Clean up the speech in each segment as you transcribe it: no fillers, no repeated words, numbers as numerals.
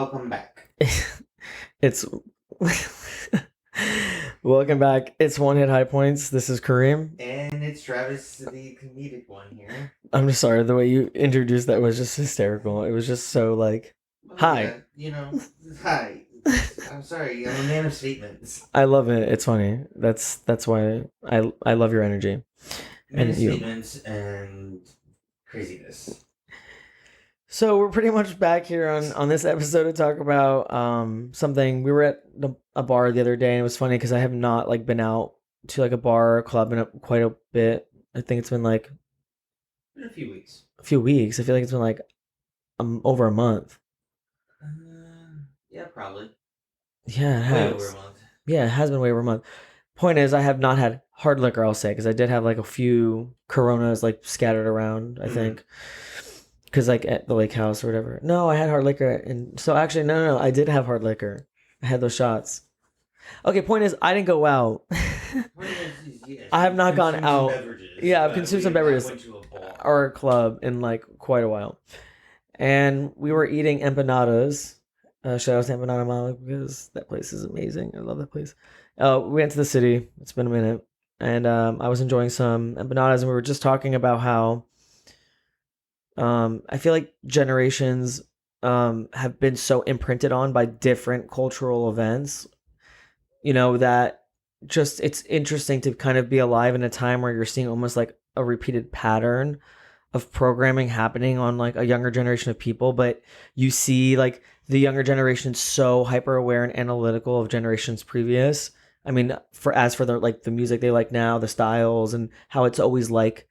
Welcome back. It's welcome back. It's One Hit High Points. This is Kareem. And it's Travis, the comedic one here. I'm just sorry, the way you introduced that was just hysterical. It was just so like, Oh, hi. hi. I'm sorry, I'm a man of statements. I love it. It's funny. That's why I love your energy. Man of And you. statements and craziness. So we're pretty much back here on this episode to talk about something. We were at a bar the other day, and it was funny because I have not like been out to like a bar or club in quite a bit. I think it's been like In a few weeks. a few weeks. I feel like it's been like over a month. Yeah, probably. Yeah, it Way has. over a month. Yeah, it has been way over a month. Point is, I have not had hard liquor. I'll say because I did have like a few Coronas like scattered around. I think because like at the lake house or whatever. No, I had hard liquor, and so actually no, I did have hard liquor. I had those shots. Okay, point is, I didn't go out. Yes, I have not gone consumed some out. beverages, Yeah, I've but consumed we some have not beverages went to a bar. or a club in like quite a while, and we were eating empanadas. Shout out to Empanada Malik because that place is amazing. I love that place. We went to the city. It's been a minute, and I was enjoying some empanadas, and we were just talking about how I feel like generations have been so imprinted on by different cultural events. That just it's interesting to kind of be alive in a time where you're seeing almost like a repeated pattern of programming happening on like a younger generation of people, but you see like the younger generation so hyper aware and analytical of generations previous. I mean, for the like the music they like now, the styles and how it's always like,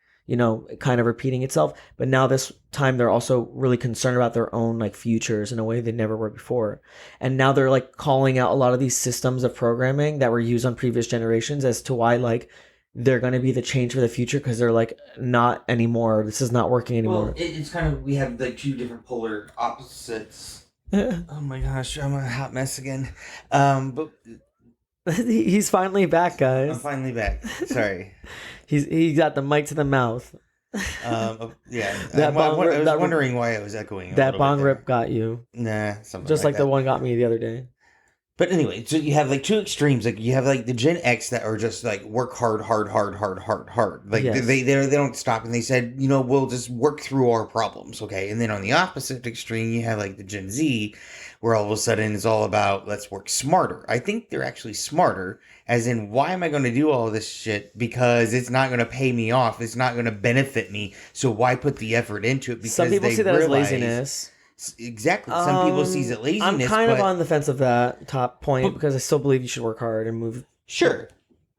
kind of repeating itself. But now this time they're also really concerned about their own like futures in a way they never were before. And now they're like calling out a lot of these systems of programming that were used on previous generations as to why like they're going to be the change for the future because they're like not anymore. This is not working anymore. Well, it's kind of, we have like two different polar opposites. Oh my gosh, I'm a hot mess again. But He's finally back, guys. I'm finally back. Sorry. He got the mic to the mouth. Yeah. That bong I rip- was that- wondering why I was echoing. That bong rip got you, Nah, something just like the that. one got me the other day. But anyway, so you have like two extremes. Like you have like the Gen X that are just like work hard. Like Yes. they don't stop, and they said, we'll just work through our problems, okay. And then on the opposite extreme, you have like the Gen Z, where all of a sudden it's all about let's work smarter. I think they're actually smarter, as in why am I going to do all this shit because it's not going to pay me off, it's not going to benefit me. So why put the effort into it? Because Some people they see that as realize- laziness. Exactly. Some people see it laziness. I'm kind of but- on the fence of that top point because I still believe you should work hard and move. Sure.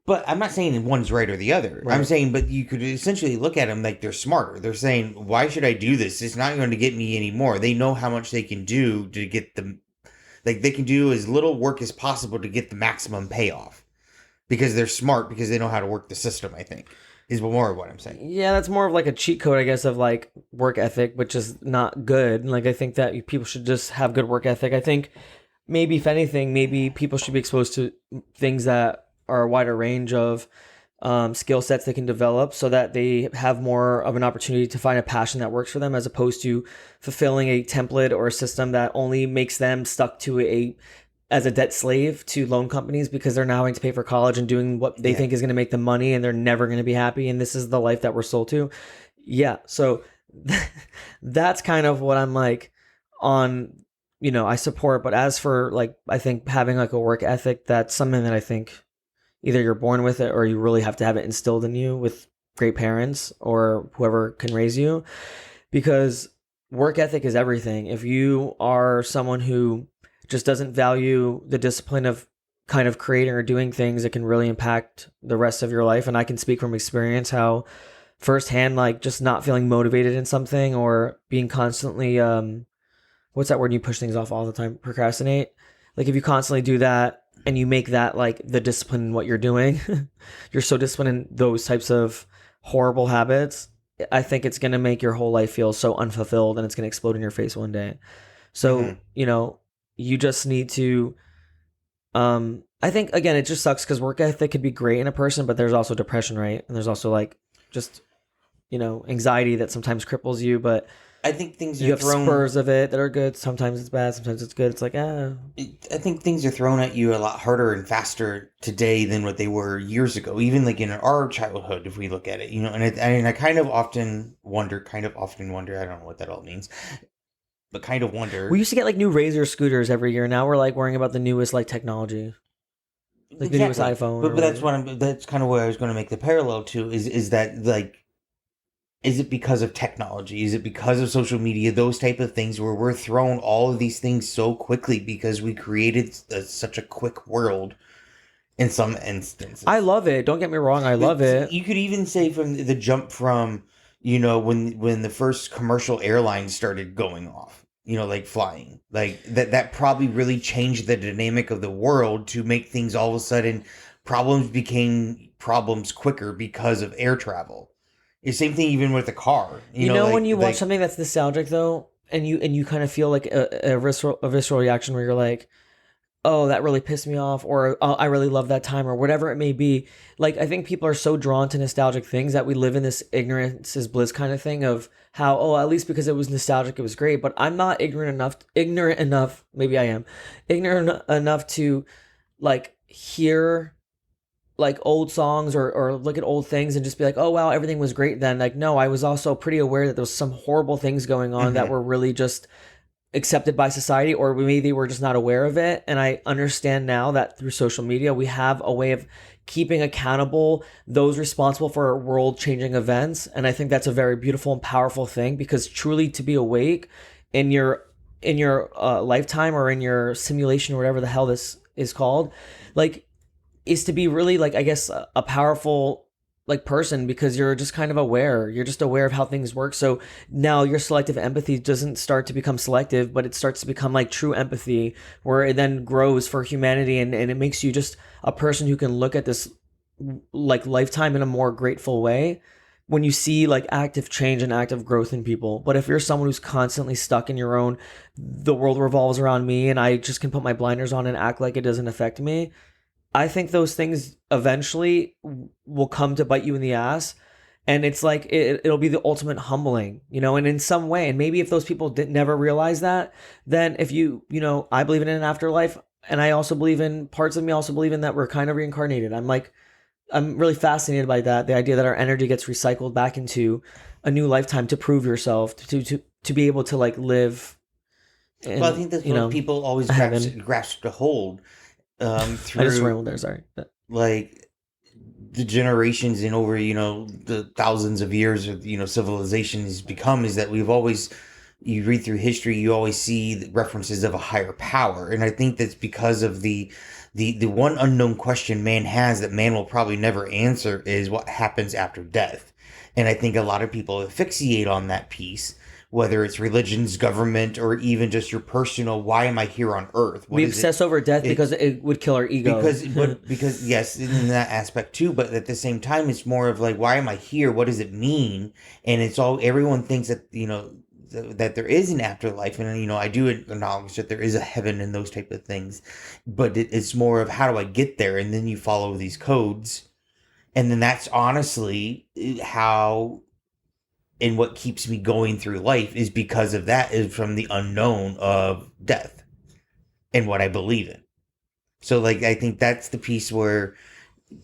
But I'm not saying one's right or the other. Right. I'm saying, but you could essentially look at them like they're smarter. They're saying, why should I do this? It's not going to get me any more. They know how much they can do to get the, like they can do as little work as possible to get the maximum payoff. Because they're smart, because they know how to work the system, I think. Is more of what I'm saying. Yeah, that's more of like a cheat code, I guess, of like work ethic, which is not good. Like, I think that people should just have good work ethic. I think maybe, if anything, maybe people should be exposed to things that are a wider range of skill sets they can develop so that they have more of an opportunity to find a passion that works for them as opposed to fulfilling a template or a system that only makes them stuck to as a debt slave to loan companies because they're now having to pay for college and doing what they think is going to make them money and they're never going to be happy. And this is the life that we're sold to. Yeah. So that's kind of what I'm like on, I support. But as for like, I think having like a work ethic, that's something that I think either you're born with it or you really have to have it instilled in you with great parents or whoever can raise you, because work ethic is everything. If you are someone who just doesn't value the discipline of kind of creating or doing things, it can really impact the rest of your life. And I can speak from experience how firsthand, like just not feeling motivated in something or being constantly, what's that word you push things off all the time? Procrastinate. Like if you constantly do that and you make that like the discipline in what you're doing, you're so disciplined in those types of horrible habits. I think it's going to make your whole life feel so unfulfilled and it's going to explode in your face one day. So, you just need to, I think, again, it just sucks because work ethic could be great in a person, but there's also depression, right? And there's also like just, anxiety that sometimes cripples you. But I think things You are have thrown. spurs of it that are good. Sometimes it's bad. Sometimes it's good. It's like, I think things are thrown at you a lot harder and faster today than what they were years ago. Even like in our childhood, if we look at it, and I kind of often wonder. I don't know what that all means, but kind of we wonder. used to get like new Razor scooters every year. Now we're like worrying about the newest like technology, like the newest Exactly, iPhone but or that's whatever. what I'm. That's kind of where I was going to make the parallel to is that like, is it because of technology? Is it because of social media? Those type of things where we're thrown all of these things so quickly because we created such a quick world in some I instances. love it. Don't get me wrong. I love it. You could even say from the jump from when the first commercial airlines started going off, like flying, like that probably really changed the dynamic of the world to make things all of a sudden problems became problems quicker because of air travel. The same thing even with the car, You know when you watch like something that's nostalgic though, and you kind of feel like a visceral reaction where you're like, oh, that really pissed me off, or oh, I really love that time, or whatever it may be. Like, I think people are so drawn to nostalgic things that we live in this ignorance is bliss kind of thing of how, oh, at least because it was nostalgic, it was great. But I'm not ignorant enough, maybe I am, ignorant enough to like hear like old songs or look at old things and just be like, oh wow, everything was great then. Like, no, I was also pretty aware that there was some horrible things going on that mhm. were really just accepted by society, or maybe we're just not aware of it. And I understand now that through social media we have a way of keeping accountable those responsible for world changing events, and I think that's a very beautiful and powerful thing, because truly to be awake in your lifetime or in your simulation or whatever the hell this is called, like, is to be really like, I guess, a powerful like person, because you're just kind of aware. You're just aware of how things work. So now your selective empathy doesn't start to become selective, but it starts to become like true empathy, where it then grows for humanity, and it makes you just a person who can look at this like lifetime in a more grateful way when you see like active change and active growth in people. But if you're someone who's constantly stuck in your own, the world revolves around me and I just can put my blinders on and act like it doesn't affect me, I think those things eventually will come to bite you in the ass. And it's like it'll be the ultimate humbling, and in some way. And maybe if those people did never realize that, then if I believe in an afterlife, and I also believe in parts of me also believe in that we're kind of reincarnated. I'm really fascinated by that, the idea that our energy gets recycled back into a new lifetime to prove yourself, to be able to like live Well, I in think that's what people always heaven. grasp a hold I just through rambled there. Sorry. like the generations and over the thousands of years of civilization has become is that we've always, you read through history, you always see the references of a higher power, and I think that's because of the one unknown question man has that man will probably never answer is what happens after death. And I think a lot of people asphyxiate on that piece, whether it's religions, government, or even just your personal, why am I here on earth, what We is it. obsess over death it because it would kill our ego. because yes, in that aspect too, but at the same time it's more of like, why am I here, what does it mean? And it's all, everyone thinks that that there is an afterlife, and I do acknowledge that there is a heaven and those type of things, but it's more of how do I get there, and then you follow these codes, and then that's honestly how, and what keeps me going through life is because of that, is from the unknown of death and what I believe in. So like I think that's the piece where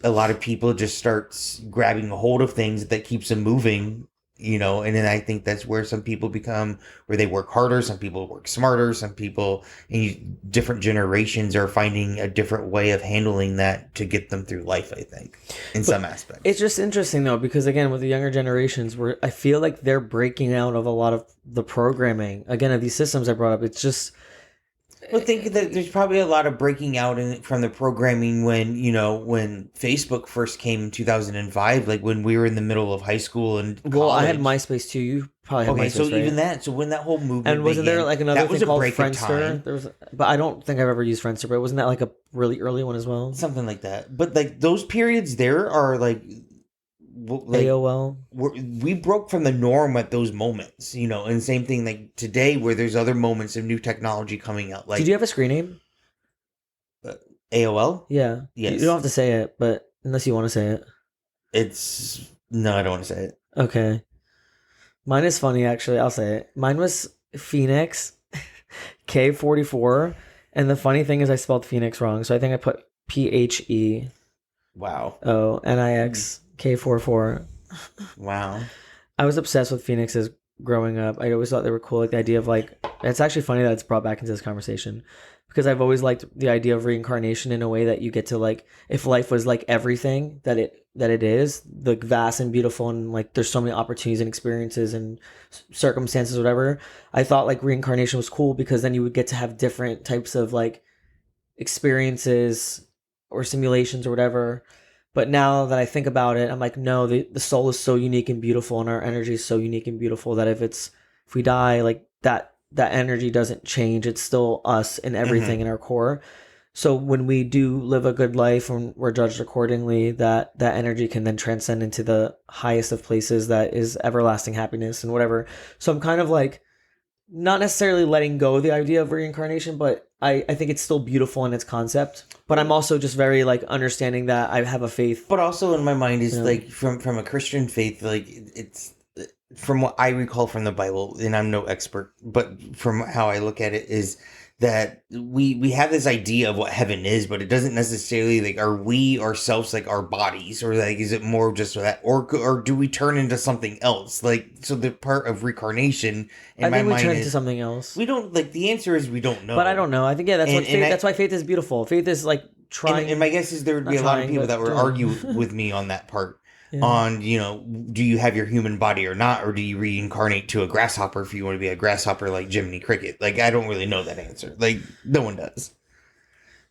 a lot of people just starts grabbing a hold of things that keeps them moving, and then I think that's where some people become, where they work harder, some people work smarter, some people in different generations are finding a different way of handling that to get them through life, I think, in But some aspects. it's just interesting though, because again, with the younger generations, where I feel like they're breaking out of a lot of the programming again of these systems I brought up. It's just Well, think that there's probably a lot of breaking out from the programming when when Facebook first came in 2005, like when we were in the middle of high school and well, I had college. MySpace too. You probably had Okay, so MySpace, even right? that, so when that whole movement And wasn't there began, like another that was thing a called break of Friendster? time, There was, but I don't think I've ever used Friendster. But wasn't that like a really early one as well? something like that. But like those periods, there are like AOL. we broke from the norm at those moments, and same thing like today, where there's other moments of new technology coming out, Did you like have a screen name? uh, AOL. Yeah. You don't Yes, have to say it, but unless you want to say it. it's no, I don't want to say it. Okay. Mine is funny actually. I'll say it. Mine was Phoenix K44, and the funny thing is I spelled Phoenix wrong, so I think I put Wow. PHEONIX K44. Wow. I was obsessed with phoenixes growing up. I always thought they were cool. Like the idea of like, it's actually funny that it's brought back into this conversation because I've always liked the idea of reincarnation in a way that you get to like, if life was like everything that it is, like vast and beautiful, and like there's so many opportunities and experiences and circumstances, whatever. I thought like reincarnation was cool because then you would get to have different types of like experiences or simulations or whatever. But now that I think about it, I'm like, no, the soul is so unique and beautiful, and our energy is so unique and beautiful that if we die, like that energy doesn't change. It's still us and everything Hmm. in our core. So when we do live a good life and we're judged accordingly, that energy can then transcend into the highest of places that is everlasting happiness and whatever. So I'm kind of like not necessarily letting go of the idea of reincarnation, but I think it's still beautiful in its concept. But I'm also just very like understanding that I have a faith. But also in my mind You is know, like from a Christian faith, like it's from what I recall from the Bible, and I'm no expert, but from how I look at it is that we have this idea of what heaven is, but it doesn't necessarily like are we ourselves like our bodies, or like is it more just that, or do we turn into something else? Like so, the part of reincarnation in I my think we mind turn to is something else. we don't like the answer is we don't But I know, don't know. I think yeah, that's what and faith. I That's why faith is beautiful. Faith is like and my trying, guess is there would be not a lot of trying, people that but would doing. argue with me on that part. Yeah. On, do you have your human body or not, or do you reincarnate to a grasshopper if you want to be a grasshopper like Jiminy Cricket? Like, I don't really know that answer. Like, no one does.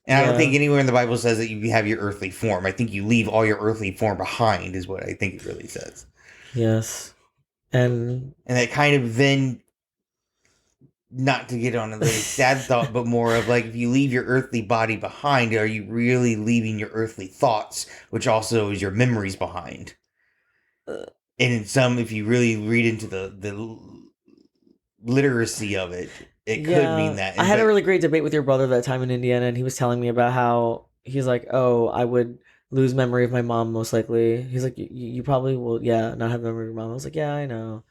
And I don't think Yeah. anywhere in the Bible says that you have your earthly form. I think you leave all your earthly form behind, is what I think it really says. Yes. And And that kind of then, not to get on a really sad thought, but more of like, if you leave your earthly body behind, are you really leaving your earthly thoughts, which also is your memories behind? And in some, if you really read into the literacy of it, it could mean yeah, that. I And had a but really great debate with your brother that time in Indiana, and he was telling me about how he's like, "Oh, I would lose memory of my mom most likely." He's like, "You probably will, yeah, not have memory of your mom." I was like, "Yeah, I know."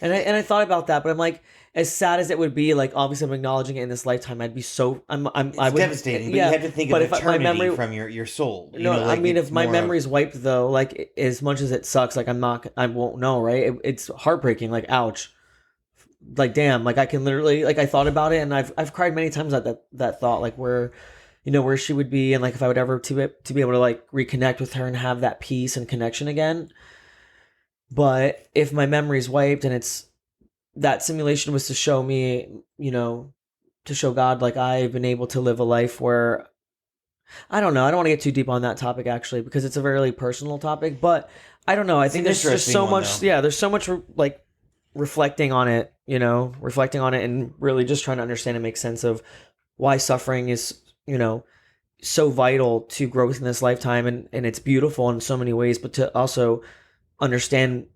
And I thought about that, but I'm like, as sad as it would be, like obviously I'm acknowledging it in this lifetime. I'd be so I it's would devastating. But you yeah. have to think of But if my eternity memory from your soul. no, I Like mean if it's my more of memory's wiped though, like as much as it sucks, like I won't know, right? It's heartbreaking. Like ouch, like damn, like I can literally like I thought about it and I've cried many times at that thought, like where where she would be, and like if I would ever to be able to like reconnect with her and have that peace and connection again. But if my memory's wiped and it's that simulation was to show me, to show God like I've been able to live a life where I don't know. I don't want to get too deep on that topic actually because it's a very personal topic, but I don't know. I it's think an there's just interesting so one much though. yeah, there's so much like reflecting on it, reflecting on it and really just trying to understand and make sense of why suffering is, so vital to growth in this lifetime, and it's beautiful in so many ways, but to also understand,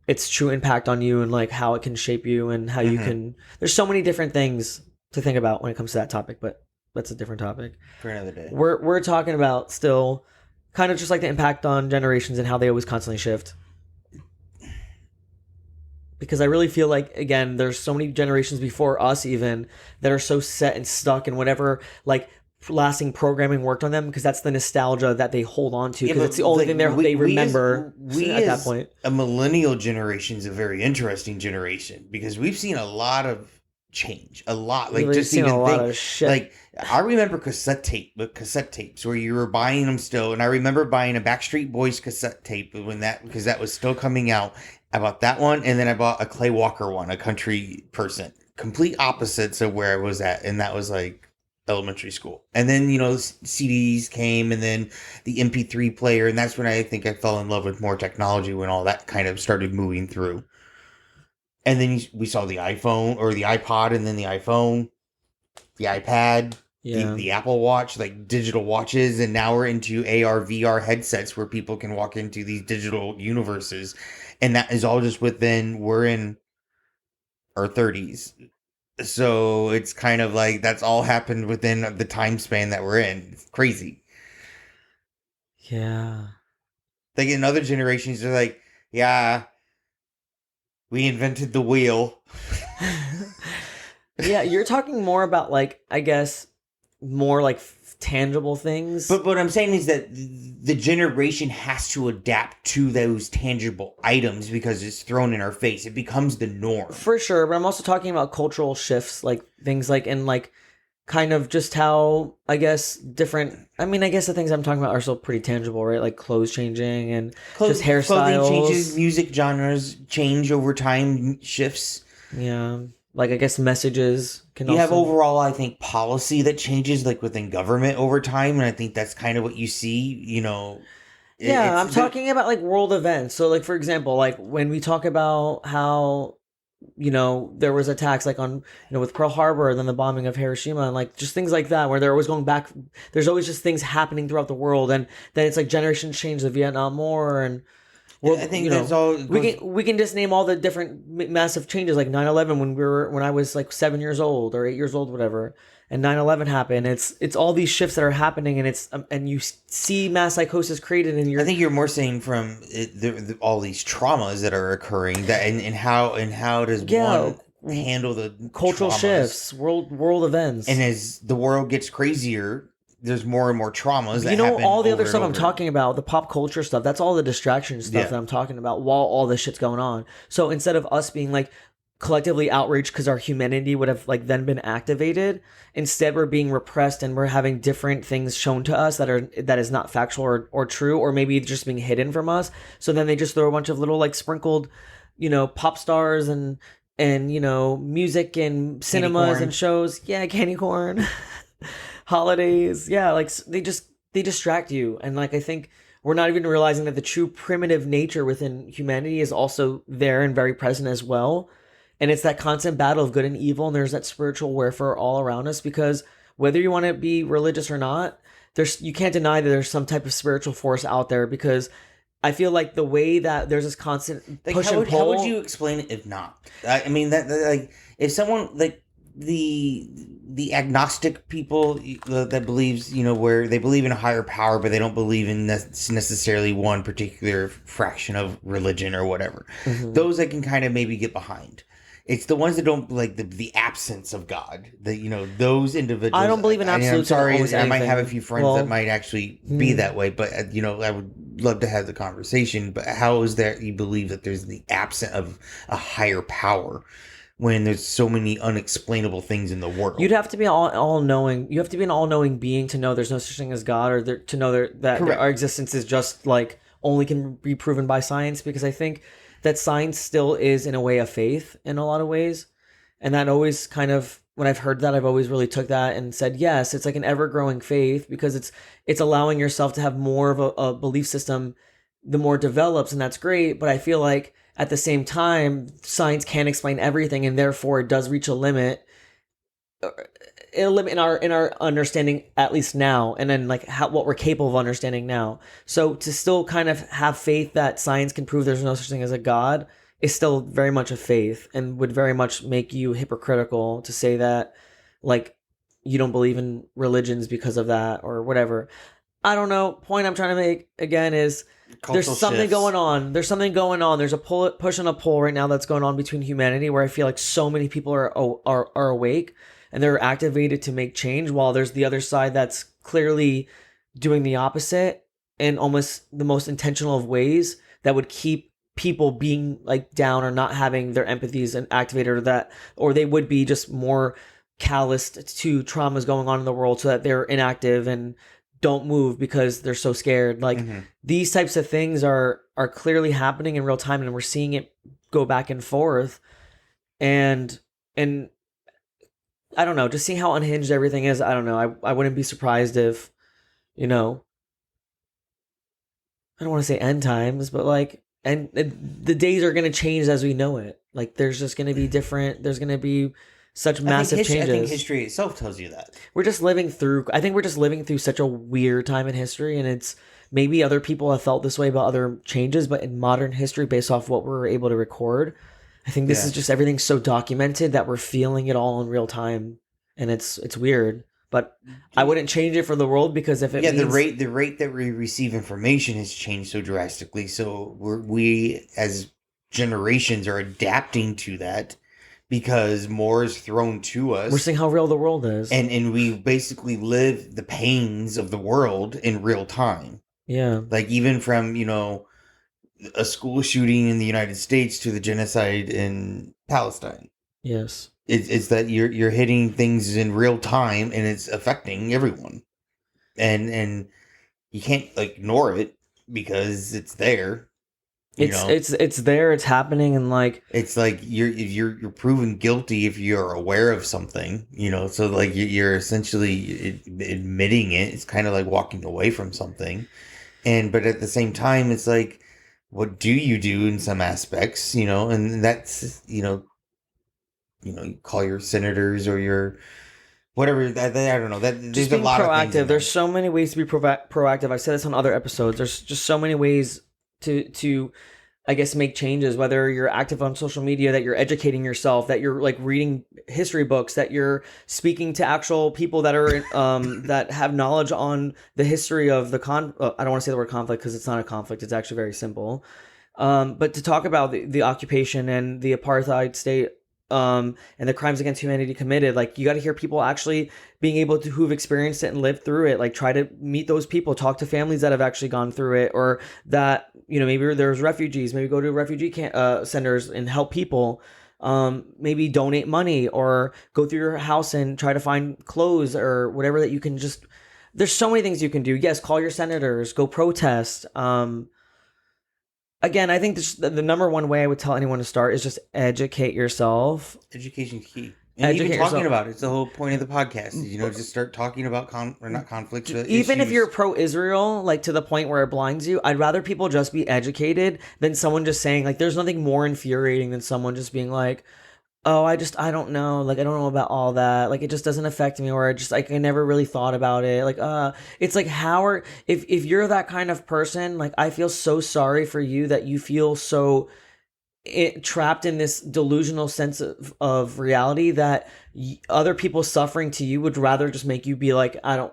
its true impact on you and like how it can shape you and how you Hmm. can there's so many different things to think about when it comes to that topic, but that's a different topic. For another day. We're talking about still kind of just like the impact on generations and how they always constantly shift. Because I really feel like again, there's so many generations before us even that are so set and stuck in whatever like lasting programming worked on them because that's the nostalgia that they hold on to Yeah, because but it's the only like thing they remember we at that as point. a millennial generation is a very interesting generation because we've seen a lot of change, a lot. Yeah, Like we've just seen a even lot think, of shit. like I remember cassette tapes where you were buying them still, and I remember buying a Backstreet Boys cassette tape when that because that was still coming out. I bought that one, and then I bought a Clay Walker one, a country person, complete opposites of where I was at, and that was like elementary school. And then CDs came, and then the MP3 player, and that's when I think I fell in love with more technology when all that kind of started moving through. And then we saw the iPhone or the iPod, and then the iPhone, the iPad, the Yeah. the Apple Watch, like digital watches, and now we're into AR VR headsets where people can walk into these digital universes, and that is all just within we're in our 30s. So it's kind of like that's all happened within the time span that we're in. It's crazy. Yeah. Like in other generations, they're like, yeah, We invented the wheel. Yeah, you're talking more about like I guess more like tangible things. But what I'm saying is that the generation has to adapt to those tangible items because it's thrown in our face. It becomes the norm. For sure, but I'm also talking about cultural shifts, like things like and like kind of just how I guess different. I mean, I guess the things I'm talking about are still pretty tangible, right? Like clothes changing and just hairstyles. Clothing changes, music genres change over time, shifts. Yeah, like I guess messages can. You also... have overall, I think, policy that changes, like within government over time, and I think that's kind of what you see. Yeah, I'm talking about like world events. So, like for example, like when we talk about how there was attacks like on with Pearl Harbor and then the bombing of Hiroshima and like just things like that where they're always going back. There's always just things happening throughout the world, and then it's like generations change, the Vietnam War, and well, I think that's all. We can just name all the different massive changes like 9/11 when I was like 7 years old or 8 years old, whatever. And 9/11 happened. It's all these shifts that are happening, and and you see mass psychosis created in your. I think you're more saying from all these traumas that are occurring that and how does one handle the cultural traumas. Shifts, world events, and as the world gets crazier, there's more and more traumas. All the other stuff I'm talking about, the pop culture stuff. That's all the distraction stuff that I'm talking about while all this shit's going on. So instead of us being like collectively outraged because our humanity would have like then been activated, instead we're being repressed and we're having different things shown to us that is not factual or true, or maybe just being hidden from us. So then they just throw a bunch of little like sprinkled pop stars and music and cinemas and shows, candy corn. Holidays, like they distract you, and like I think we're not even realizing that the true primitive nature within humanity is also there and very present as well. And it's that constant battle of good and evil, and there's that spiritual warfare all around us, because whether you want to be religious or not, you can't deny that there's some type of spiritual force out there, because I feel like the way that there's this constant push and pull. How would you explain it if not? I mean, that like if someone like the agnostic people that believes where they believe in a higher power, but they don't believe in necessarily one particular fraction of religion or whatever. Mm-hmm. Those I can kind of maybe get behind. It's the ones that don't like the absence of God. Those individuals. I don't believe in absolute. I'm sorry, I might have a few friends that might actually be that way, but I would love to have the conversation. But how is that you believe that there's the absence of a higher power when there's so many unexplainable things in the world? You'd have to be all knowing. You have to be an all knowing being to know there's no such thing as God, or to know that our existence is just like only can be proven by science. Because I think that science still is in a way a faith in a lot of ways. And that always kind of, when I've heard that, I've always really took that and said, yes, it's like an ever growing faith, because it's allowing yourself to have more of a belief system the more it develops. And that's great. But I feel like at the same time, science can't explain everything, and therefore it does reach a limit in our understanding, at least now, and then like what we're capable of understanding now. So to still kind of have faith that science can prove there's no such thing as a God is still very much a faith, and would very much make you hypocritical to say that like you don't believe in religions because of that or whatever. I don't know. Point I'm trying to make again is there's something going on. There's something going on. There's a push and a pull right now that's going on between humanity, where I feel like so many people are awake and they're activated to make change, while there's the other side that's clearly doing the opposite in almost the most intentional of ways that would keep people being like down or not having their empathies and activated, or they would be just more calloused to traumas going on in the world, so that they're inactive and don't move because they're so scared. Like these types of things are clearly happening in real time, and we're seeing it go back and forth. And I don't know, just seeing how unhinged everything is. I don't know. I wouldn't be surprised if, I don't want to say end times, but like, and the days are going to change as we know it. Like there's just going to be different. There's going to be such massive changes. I think history itself tells you that. I think we're just living through such a weird time in history, and it's maybe other people have felt this way about other changes, but in modern history, based off what we're able to record, I think this is just everything's so documented that we're feeling it all in real time, and it's weird. But I wouldn't change it for the world, because if it means... the rate that we receive information has changed so drastically. So we as generations are adapting to that because more is thrown to us. We're seeing how real the world is. And we basically live the pains of the world in real time. Yeah. Like even from, a school shooting in the United States to the genocide in Palestine. Yes. It's that you're hitting things in real time and it's affecting everyone. And you can't ignore it because it's there. It's there, it's happening, and like it's like you're proven guilty if you're aware of something, so like you're essentially admitting it. It's kind of like walking away from something, but at the same time it's like, what do you do in some aspects, and that's, you call your senators or your whatever. I don't know. That just being proactive. There's so many ways to be proactive. I've said this on other episodes. There's just so many ways to I guess make changes, whether you're active on social media, that you're educating yourself, that you're like reading history books, that you're speaking to actual people that are that have knowledge on the history of the I don't want to say the word conflict because it's not a conflict, it's actually very simple. But to talk about the occupation and the apartheid state, and the crimes against humanity committed, like you got to hear people actually being able to, who've experienced it and lived through it, like try to meet those people, talk to families that have actually gone through it, or that, maybe there's refugees, maybe go to refugee centers and help people, maybe donate money or go through your house and try to find clothes or whatever that you can just, there's so many things you can do. Yes, call your senators, go protest. Again, I think the number one way I would tell anyone to start is just educate yourself. Education's key. And even talking about it, it's the whole point of the podcast. Just start talking about not conflicts. Even issues. If you're pro-Israel, like to the point where it blinds you, I'd rather people just be educated than someone just saying, like, there's nothing more infuriating than someone just being like, oh, I don't know. Like, I don't know about all that. Like, it just doesn't affect me, or I never really thought about it. Like, it's like, if you're that kind of person, like, I feel so sorry for you that you feel so trapped in this delusional sense of reality that other people suffering to you would rather just make you be like, I'm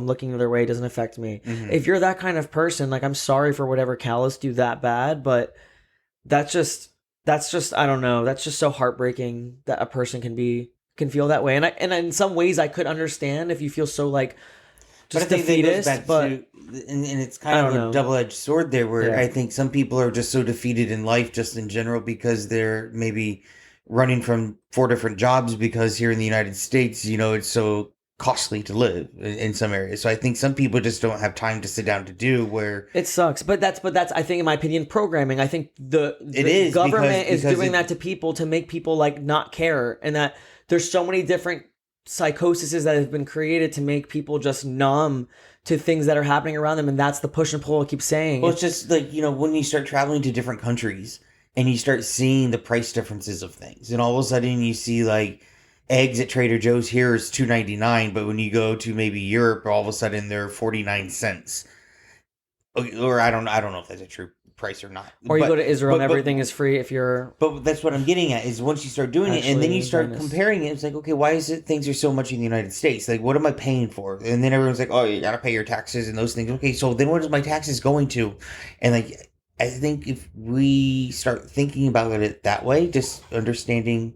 looking the other way. It doesn't affect me. Mm-hmm. If you're that kind of person, like, I'm sorry for whatever callous do that bad, but that's just, I don't know. That's just so heartbreaking that a person can feel that way. And in some ways I could understand if you feel so like just defeatist, and it's kind of a double-edged sword there where I think some people are just so defeated in life just in general because they're maybe running from 4 different jobs because here in the United States, it's so costly to live in some areas. So I think some people just don't have time to sit down to do where it sucks. But that's I think, in my opinion, programming. I think the government is doing that to people to make people like not care, and that there's so many different psychoses that have been created to make people just numb to things that are happening around them, and that's the push and pull I keep saying. Well, it's just like, when you start traveling to different countries and you start seeing the price differences of things, and all of a sudden you see like eggs at Trader Joe's here is $2.99, but when you go to maybe Europe, all of a sudden they're 49 cents. Or I don't know if that's a true price or not. Or you go to Israel and everything is free if you're... But that's what I'm getting at, is once you start doing it and then you start comparing it, it's like, okay, why is it things are so much in the United States? Like, what am I paying for? And then everyone's like, oh, you gotta pay your taxes and those things. Okay, so then what is my taxes going to? And like, I think if we start thinking about it that way, just understanding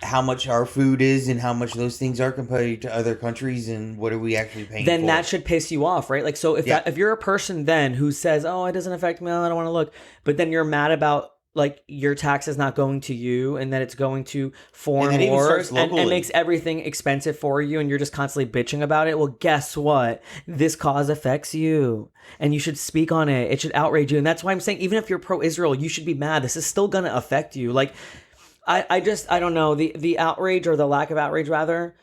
how much our food is and how much those things are compared to other countries and what are we actually paying then for. That should piss you off, right? Like, so if you're a person then who says, oh, it doesn't affect me, I don't want to look, but then you're mad about like your tax is not going to you and that it's going to foreign wars and makes everything expensive for you and you're just constantly bitching about it. Well, guess what? This cause affects you and you should speak on it. It should outrage you. And that's why I'm saying, even if you're pro-Israel, you should be mad. This is still going to affect you. Like, I don't know, the outrage, or the lack of outrage rather.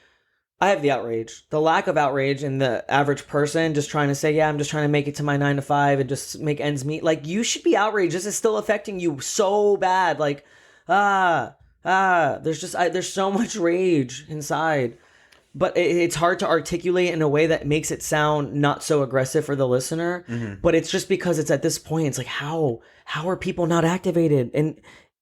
I have the outrage, the lack of outrage in the average person just trying to say, yeah, I'm just trying to make it to my 9 to 5 and just make ends meet. Like, you should be outraged. This is still affecting you so bad. Like, there's so much rage inside, but it's hard to articulate in a way that makes it sound not so aggressive for the listener. Mm-hmm. But it's just because it's at this point, it's like, how are people not activated? And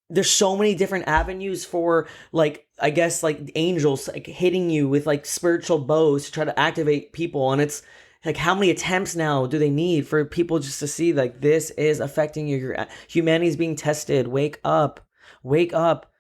there's so many different avenues for, like, I guess, like angels like hitting you with like spiritual bows to try to activate people, and it's Like, how many attempts now do they need for people just to see, like, this is affecting you? Your humanity is being tested. Wake up. Wake up.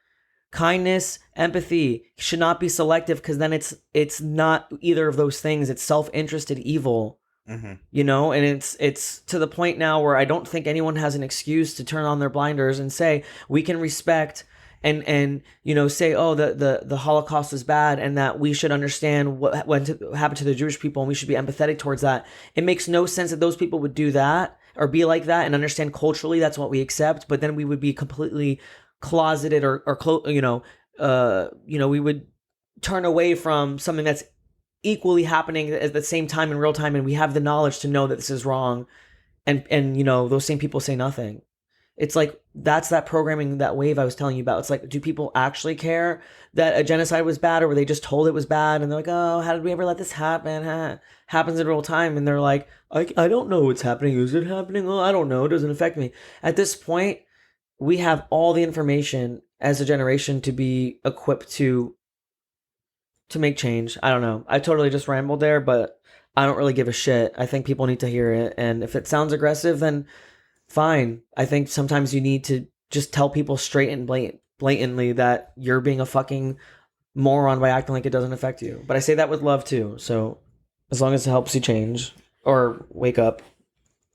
Kindness, empathy should not be selective, because then it's not either of those things. It's self-interested evil. Mm-hmm. You know, and it's to the point now where I don't think anyone has an excuse to turn on their blinders and say we can respect and you know, say, oh, the Holocaust is bad and that we should understand what happened to the Jewish people and we should be empathetic towards that. It makes no sense that those people would do that or be like that and understand culturally that's what we accept, but then we would be completely closeted or we would turn away from something that's equally happening at the same time in real time, and we have the knowledge to know that this is wrong, and you know, those same people say nothing. It's like, that's that programming, that wave I was telling you about. It's like, do people actually care that a genocide was bad, or were they just told it was bad and they're like, oh, how did we ever let this happen? Happens in real time, and they're like, I don't know what's happening. Is it happening? Oh, I don't know, it doesn't affect me. At this point, we have all the information as a generation to be equipped to make change. I don't know. I totally just rambled there, but I don't really give a shit. I think people need to hear it. And if it sounds aggressive, then fine. I think sometimes you need to just tell people straight and blatantly that you're being a fucking moron by acting like it doesn't affect you. But I say that with love too. So as long as it helps you change or wake up.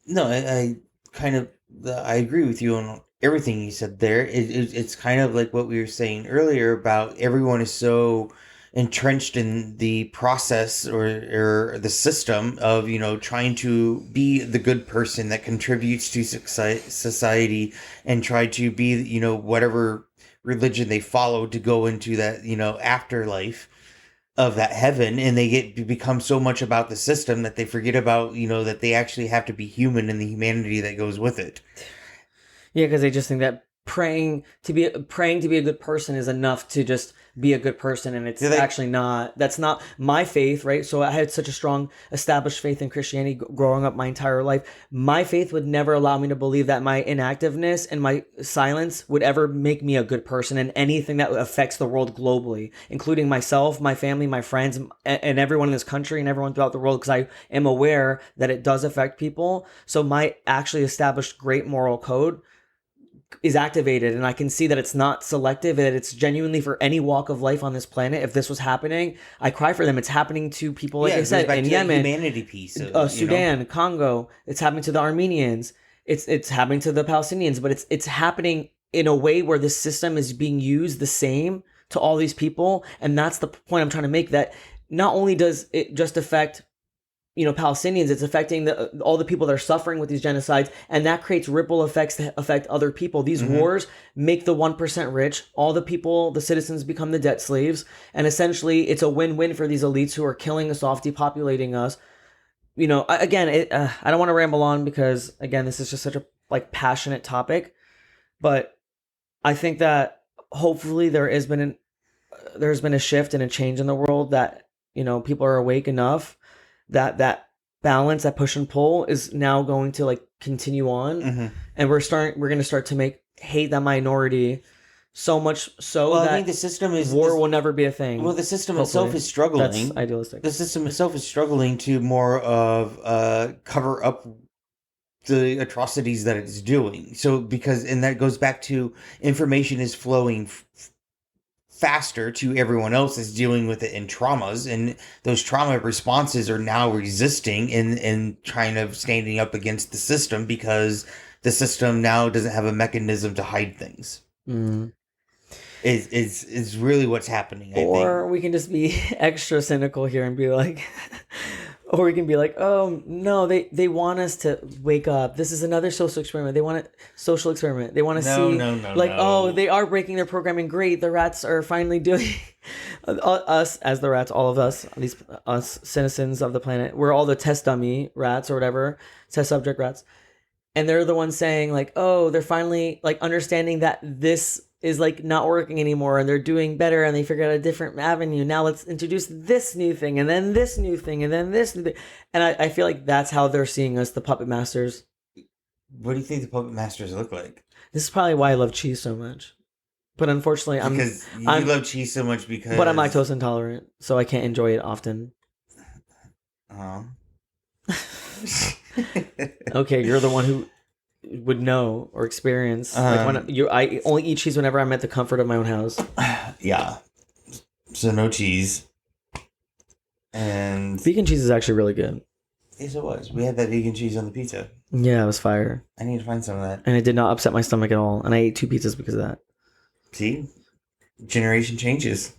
No, I kind of, I agree with you on everything you said there. It's kind of like what we were saying earlier about everyone is so entrenched in the process or the system of, you know, trying to be the good person that contributes to society and try to be, you know, whatever religion they follow to go into that, you know, afterlife of that heaven, and they become so much about the system that they forget about, you know, that they actually have to be human and the humanity that goes with it. Yeah, because they just think that praying to be a good person is enough to just be a good person, and it's actually not. That's not my faith, right? So I had such a strong established faith in Christianity growing up my entire life. My faith would never allow me to believe that my inactiveness and my silence would ever make me a good person, and anything that affects the world globally, including myself, my family, my friends, and everyone in this country and everyone throughout the world, because I am aware that it does affect people. So my actually established great moral code is activated, and I can see that it's not selective, and it's genuinely for any walk of life on this planet. If this was happening, I cry for them. It's happening to people, like I said, in Yemen, humanity piece of, Sudan, you know? Congo. It's happening to the Armenians. It's happening to the Palestinians, but it's happening in a way where the system is being used the same to all these people, and that's the point I'm trying to make. That not only does it just affect, you know, Palestinians, it's affecting all the people that are suffering with these genocides, and that creates ripple effects that affect other people. These wars make the 1% rich. All the people, the citizens, become the debt slaves, and essentially it's a win-win for these elites who are killing us off, depopulating us. You know, again, I don't want to ramble on because, again, this is just such a passionate topic, but I think that hopefully there's been a shift and a change in the world, that, you know, people are awake enough that balance, that push and pull is now going to continue on, and we're going to start to hate that minority so much so that I think the system is war will never be a thing. Well, the system itself is struggling. That's idealistic. The system itself is struggling to more of cover up the atrocities that it's doing. So and that goes back to information is flowing faster to everyone else is dealing with it in traumas, and those trauma responses are now resisting and trying to standing up against the system because the system now doesn't have a mechanism to hide things. Is really what's happening. I think. We can just be extra cynical here and be like, or we can be like, oh no, they want us to wake up. This is another social experiment. They want a social experiment. They want to oh, they are breaking their programming. Great, the rats are finally doing us as the rats. All of us, us citizens of the planet, we're all the test dummy rats or whatever, test subject rats, and they're the ones saying oh, they're finally understanding that this is not working anymore, and they're doing better, and they figured out a different avenue. Now let's introduce this new thing, and then this new thing, and then this new thing. And I feel like that's how they're seeing us, the puppet masters. What do you think the puppet masters look like? This is probably why I love cheese so much. But unfortunately, you love cheese so much because... But I'm lactose intolerant, so I can't enjoy it often. Oh. Okay, you're the one who would know or experience. Like when I only eat cheese whenever I'm at the comfort of my own house. Yeah. So no cheese. And Vegan cheese is actually really good. yes, it was. We had that vegan cheese on the pizza. Yeah, it was fire. I need to find some of that. And it did not upset my stomach at all. And I ate 2 pizzas because of that. See? Generation changes.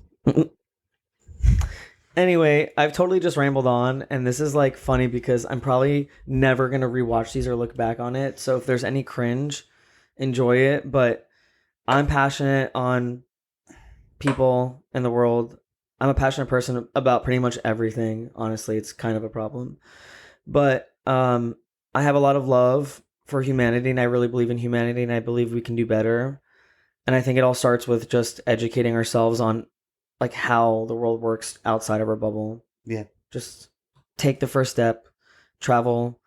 Anyway, I've totally just rambled on, and this is like funny because I'm probably never gonna rewatch these or look back on it. So if there's any cringe, enjoy it. But I'm passionate on people in the world. I'm a passionate person about pretty much everything. Honestly, it's kind of a problem. But I have a lot of love for humanity, and I really believe in humanity, and I believe we can do better. And I think it all starts with just educating ourselves on like how the world works outside of our bubble. Yeah. Just take the first step, travel,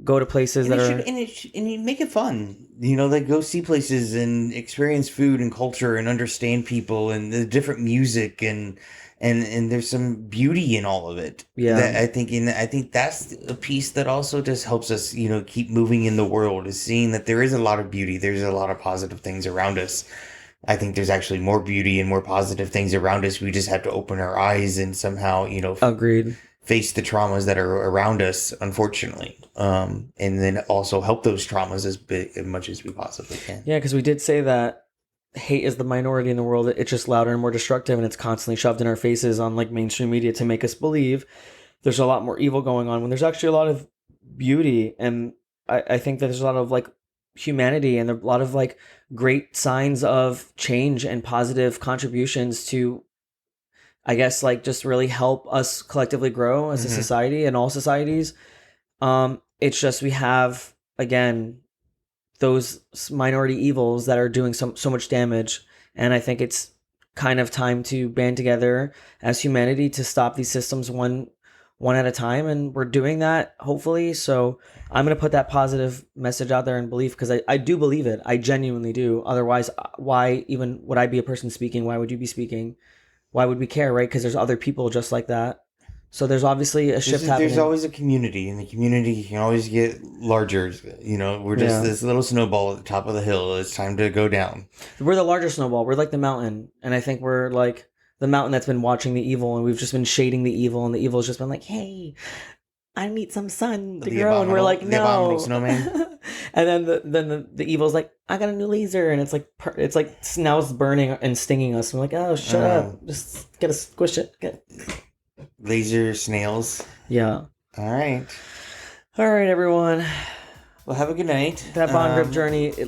go to places that are and you make it fun. You know, like go see places and experience food and culture and understand people and the different music and there's some beauty in all of it. Yeah. That I think that's a piece that also just helps us, you know, keep moving in the world, is seeing that there is a lot of beauty. There's a lot of positive things around us. I think there's actually more beauty and more positive things around us. We just have to open our eyes and somehow, you know, agreed. face the traumas that are around us, unfortunately. And then also help those traumas as much as we possibly can. Yeah, because we did say that hate is the minority in the world. It's just louder and more destructive, and it's constantly shoved in our faces on like mainstream media to make us believe there's a lot more evil going on when there's actually a lot of beauty. And I think that there's a lot of like humanity and a lot of like great signs of change and positive contributions to, I guess, like just really help us collectively grow as a society and all societies. It's just we have, again, those minority evils that are doing so much damage. And I think it's kind of time to band together as humanity to stop these systems one at a time. And we're doing that, hopefully. So I'm going to put that positive message out there and belief, because I do believe it. I genuinely do. Otherwise, why even would I be a person speaking? Why would you be speaking? Why would we care, right? Because there's other people just like that. So there's obviously a shift happening. There's always a community, and the community can always get larger. You know, we're just this little snowball at the top of the hill. It's time to go down. We're the larger snowball. We're like the mountain. And I think we're like the mountain that's been watching the evil, and we've just been shading the evil, and the evil's just been like, hey, I need some sun to grow. And we're like, no. The abominable snowman. And then the evil's like, I got a new laser, and it's like now it's burning and stinging us. I'm like, oh, shut up. Just gotta squish it. Laser snails. Yeah. All right, everyone. well, have a good night. That bond grip journey, it